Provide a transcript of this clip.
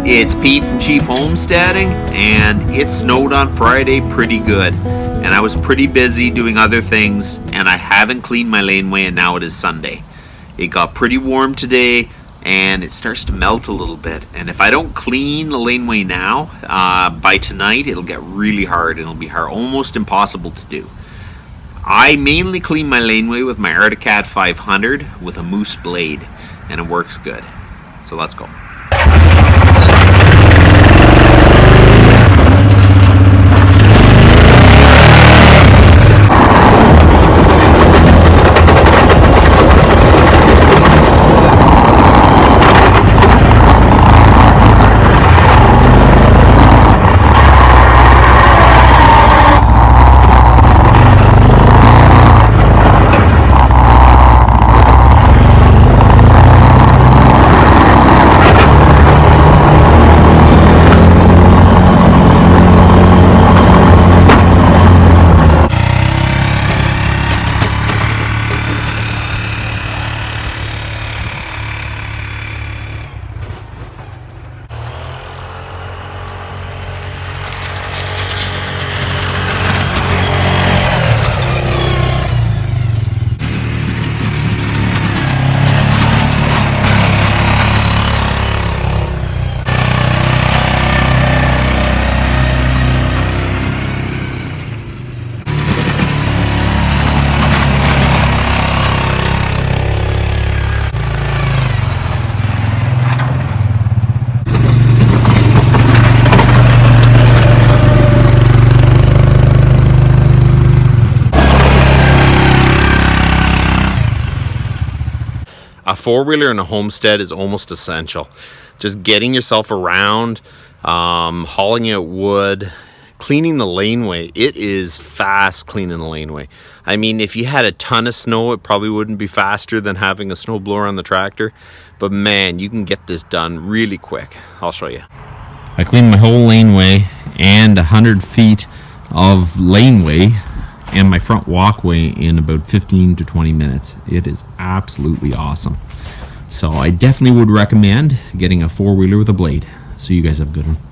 It's Pete from Cheap Homesteading, and it snowed on Friday pretty good. And I was pretty busy doing other things, and I haven't cleaned my laneway, and now it is Sunday. It got pretty warm today, and it starts to melt a little bit. And if I don't clean the laneway now, by tonight, it'll get really hard, and it'll be almost impossible to do. I mainly clean my laneway with my Articat 500 with a moose blade, and it works good. So let's go. A four-wheeler in a homestead is almost essential. Just getting yourself around, hauling out wood, cleaning the laneway. It is fast cleaning the laneway. I mean, if you had a ton of snow, it probably wouldn't be faster than having a snowblower on the tractor. But man, you can get this done really quick. I'll show you. I cleaned my whole laneway and 100 feet of laneway and my front walkway in about 15 to 20 minutes. It is absolutely awesome. So I definitely would recommend getting a four-wheeler with a blade. So you guys have a good one.